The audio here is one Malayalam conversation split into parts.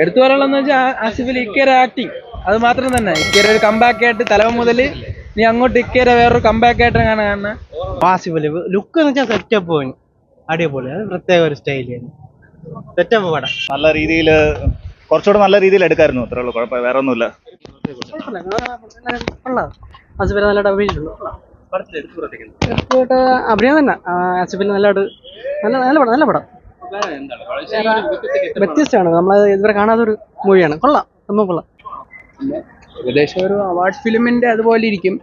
എടുത്തു പറയാനുള്ളതെന്ന് വെച്ചാൽ ആസിഫിൽ ഇക്കയുടെ ആക്ടിങ് അത് മാത്രം തന്നെ. ഇക്കയുടെ ഒരു കമ്പാക്ക് ആയിട്ട് തലവൻ മുതൽ നീ അങ്ങോട്ട് ഇക്കയുടെ വേറൊരു കമ്പാക്ക് ആയിട്ട് കാണുന്ന ആസിഫില് ലുക്ക് എന്ന് വെച്ചാൽ സെറ്റപ്പ് പോയി അടിപൊളി. അത് പ്രത്യേക ഒരു സ്റ്റൈലാണ്. സെറ്റപ്പ് പടം നല്ല രീതിയിൽ കുറച്ചുകൂടെ നല്ല രീതിയിൽ എടുക്കായിരുന്നു. അത്രേ ഉള്ളൂ, കുഴപ്പം വേറെ ഒന്നുമില്ല. ആസിഫിൽ നല്ലതായിട്ട് അഭിനയിച്ചിട്ടുണ്ട്. അഭിനയം തന്നെ. ആസിഫിൽ നല്ലതായിട്ട് നല്ല പടം വ്യത്യസ്തമാണ്. നമ്മൾ ഇതുവരെ കാണാത്തൊരു മൂവിയാണ്. കൊള്ളാം, സംഭവം കൊള്ളാം. ഏകദേശം ഒരു അവാർഡ് ഫിലിമിന്റെ അതുപോലെ ഇരിക്കും.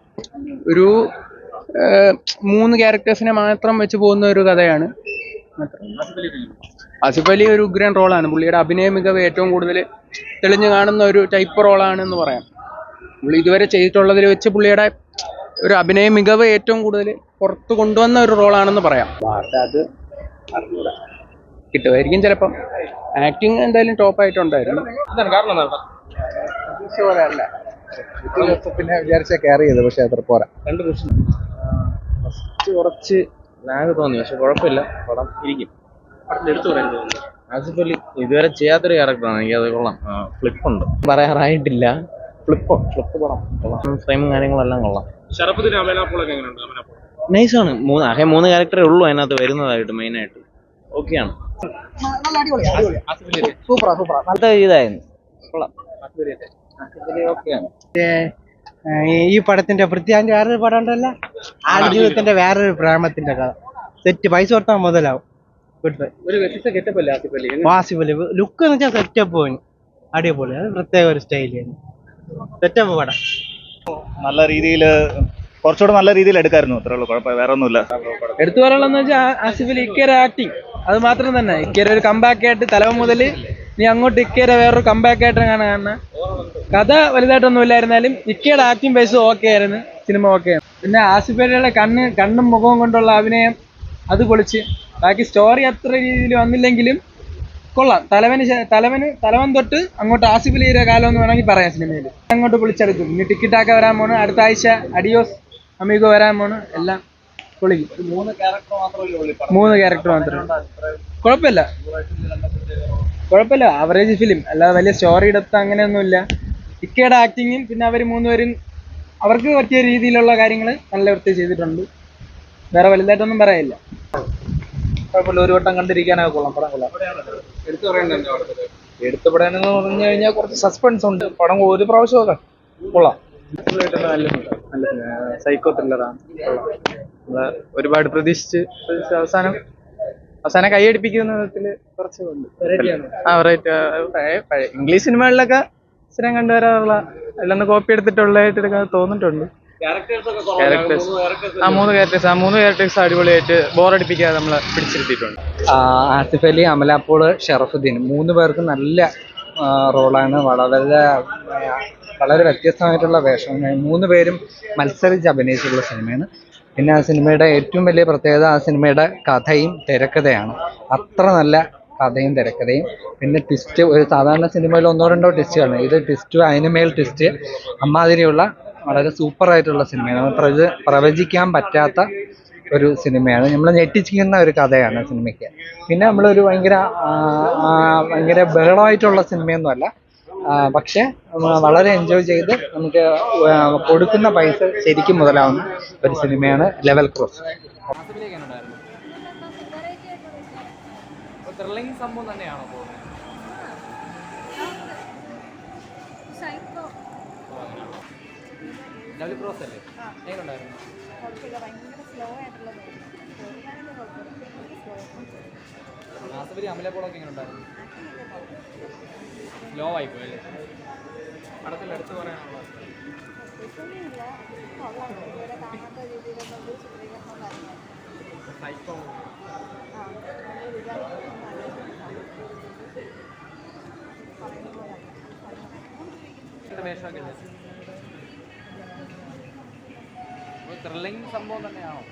ഒരു 3 ക്യാരക്ടേഴ്സിനെ മാത്രം വെച്ച് പോകുന്ന ഒരു കഥയാണ്. ആസിഫ് അലി ഒരു ഉഗ്രൻ റോളാണ്. പുള്ളിയുടെ അഭിനയ മികവ് ഏറ്റവും കൂടുതൽ തെളിഞ്ഞു കാണുന്ന ഒരു ടൈപ്പ് റോളാണെന്ന് പറയാം. പുള്ളി ഇതുവരെ ചെയ്തിട്ടുള്ളതിൽ വെച്ച് പുള്ളിയുടെ ഒരു അഭിനയ മികവ് ഏറ്റവും കൂടുതൽ പുറത്ത് കൊണ്ടുവന്ന ഒരു റോളാണെന്ന് പറയാം. അത് കിട്ടുമായിരിക്കും ചിലപ്പം. ആക്ടിങ് എന്തായാലും ടോപ്പായിട്ടുണ്ടായിരുന്നു. പിന്നെ വിചാരിച്ച കെയർ ചെയ്ത്, പക്ഷെ അത്ര പോരാ. കുറച്ച് ലാഗ് തോന്നി, പക്ഷെ കുഴപ്പമില്ല, പടം ഇരിക്കും. ആസിഫ് അലി ഇതുവരെ ചെയ്യാത്തൊരു ക്യാരക്ടറാണ്. എനിക്കത് കൊള്ളാം. ഫ്ലിപ്പുണ്ട്, പറയാറായിട്ടില്ല. ഫ്ലിപ്പ് പടം കൊള്ളാം. ഫ്രെയിമും കാര്യങ്ങളെല്ലാം കൊള്ളാം. നൈസാണ്. ആകെ 3 ക്യാരക്ടറേ ഉള്ളൂ അതിനകത്ത് വരുന്നതായിട്ട് മെയിനായിട്ട്. ഓക്കെയാണ്, നല്ല ഇതായിരുന്നു. കൊള്ളാം. ഓക്കെയാണ്. ഈ പടത്തിന്റെ പൃഥ്വിരാജിന്റെ വേറൊരു പടം ഉണ്ടല്ല, ആടുജീവിതത്തിന്റെ വേറൊരു പ്രേമത്തിന്റെ കഥ. സെറ്റ്, പൈസ കൊടുത്താൽ മുതലാവും. ആസിഫ് അലി ലുക്ക് എന്ന് വെച്ചാൽ സെറ്റപ്പ് പോയി അടിപൊളി. അത് പ്രത്യേക ഒരു സ്റ്റൈലാണ്. സെറ്റപ്പ് പടം നല്ല രീതിയിൽ കുറച്ചുകൂടെ നല്ല രീതിയിൽ എടുക്കായിരുന്നു. അത്രേ ഉള്ളൂ, കുഴപ്പം വേറെ ഒന്നുമില്ല. എടുത്തു പറയാനുള്ളതെന്ന് വെച്ചാൽ ആസിഫിൽ ഇക്കയുടെ ആക്ടിങ് അത് മാത്രം തന്നെ. ഇക്കയുടെ ഒരു കമ്പാക്ക് ആയിട്ട് തലവൻ മുതൽ നീ അങ്ങോട്ട് ഇക്കയുടെ വേറൊരു കമ്പാക്ക് ആയിട്ട് കാണുന്ന കഥ വലുതായിട്ടൊന്നും ഇല്ലായിരുന്നാലും ഇക്കയുടെ ആക്ടിങ് ബേസ് ഓക്കെ ആയിരുന്നു. Cinema okay. പിന്നെ ആസിഫ് അലിയുടെ കണ്ണും മുഖവും കൊണ്ടുള്ള അഭിനയം അത് പൊളിച്ച്. ബാക്കി സ്റ്റോറി അത്ര രീതിയിൽ വന്നില്ലെങ്കിലും കൊള്ളാം. തലവൻ തൊട്ട് അങ്ങോട്ട് ആസിഫ് അലിയുടെ കാലം എന്ന് വേണമെങ്കിൽ പറയാം. സിനിമയിൽ അങ്ങോട്ട് പൊളിച്ചെടുക്കും. ഇനി ടിക്കറ്റൊക്കെ വരാൻ പോണ്. അടുത്ത ആഴ്ച അഡിയോസ് അമീഗോ വരാൻ പോണ്. എല്ലാം പൊളിക്കും. 3 ക്യാരക്ടർ മാത്രമേ. കുഴപ്പമില്ല, ആവറേജ് ഫിലിം. അല്ലാതെ വലിയ സ്റ്റോറി എടുത്ത് അങ്ങനെയൊന്നുമില്ല. ഇക്കയുടെ ആക്ടിങ്ങും പിന്നെ അവർ 3 പേരും അവർക്ക് പറ്റിയ രീതിയിലുള്ള കാര്യങ്ങൾ നല്ല വൃത്തി ചെയ്തിട്ടുണ്ട്. വേറെ വലുതായിട്ടൊന്നും പറയാനില്ല. കുഴപ്പമില്ല, ഒരു വട്ടം കണ്ടിരിക്കാനൊക്കെ കൊള്ളാം. പടം കൊള്ളാം. എടുത്തു പറയാനെന്ന് പറഞ്ഞു കഴിഞ്ഞാൽ കുറച്ച് സസ്പെൻസ് ഉണ്ട്. പടം ഒരു പ്രാവശ്യമൊക്കെ കൊള്ളാം. നല്ല സൈക്കോ ത്രില്ലറാണ്. ഒരുപാട് പ്രതീക്ഷിച്ച് അവസാനം കൈയടിപ്പിക്കുന്ന വിധത്തിൽ കുറച്ച് വെറൈറ്റി. ഇംഗ്ലീഷ് സിനിമകളിലൊക്കെ സ്ഥിരം കണ്ടുവരാറുള്ള എല്ലാം കോപ്പി എടുത്തിട്ടുള്ളതായിട്ട് തോന്നിയിട്ടുണ്ട്. ക്യാരക്ടേഴ്സ് 3 ക്യാരക്ടേഴ്സ് അടിപൊളിയായിട്ട് ബോറടിപ്പിക്കാതെ നമ്മളെ പിടിച്ചിരുത്തിയിട്ടുണ്ട്. ആസിഫ് അലി, അമല പോൾ, ഷറഫുദ്ദീൻ 3 പേർക്കും നല്ല റോളാണ്. വളരെ വ്യത്യസ്തമായിട്ടുള്ള വേഷം. 3 പേരും മത്സരിച്ച് അഭിനയിച്ചിട്ടുള്ള സിനിമയാണ്. പിന്നെ ആ സിനിമയുടെ ഏറ്റവും വലിയ പ്രത്യേകത ആ സിനിമയുടെ കഥയും തിരക്കഥയാണ്. അത്ര നല്ല കഥയും തിരക്കഥയും. പിന്നെ ട്വിസ്റ്റ്, ഒരു സാധാരണ സിനിമയിൽ 1-2 ട്വിസ്റ്റുകളാണ്. ഇത് ട്വിസ്റ്റ്, അതിനുമേൽ ട്വിസ്റ്റ്, അമ്മാതിരിയുള്ള വളരെ സൂപ്പറായിട്ടുള്ള സിനിമയാണ്. പ്രവചിക്കാൻ പറ്റാത്ത ഒരു സിനിമയാണ്. നമ്മൾ ഞെട്ടിച്ചിരിക്കുന്ന ഒരു കഥയാണ് സിനിമയ്ക്ക്. പിന്നെ നമ്മളൊരു ഭയങ്കര ബഹളമായിട്ടുള്ള സിനിമയൊന്നുമല്ല. പക്ഷെ വളരെ എൻജോയ് ചെയ്ത് നമുക്ക് കൊടുക്കുന്ന പൈസ ശരിക്കും മുതലാവുന്ന ഒരു സിനിമയാണ് ലെവൽ ക്രോസ്. സംഭവം തന്നെയാണോ ഡബിൾ ക്രോസ് അല്ലേ? എങ്ങനെയുണ്ടായിരുന്നു? ആസിഫ് അലി അമല പോളൊക്കെ എങ്ങനെ ഉണ്ടായിരുന്നു? സ്ലോ ആയിപ്പോയി അല്ലേ? പടത്തിൽ എടുത്തു പറയാനുള്ള സൈക്കോ വേഷമൊക്കെ ത്രില്ലിംഗ് സംഭവം തന്നെയാണോ?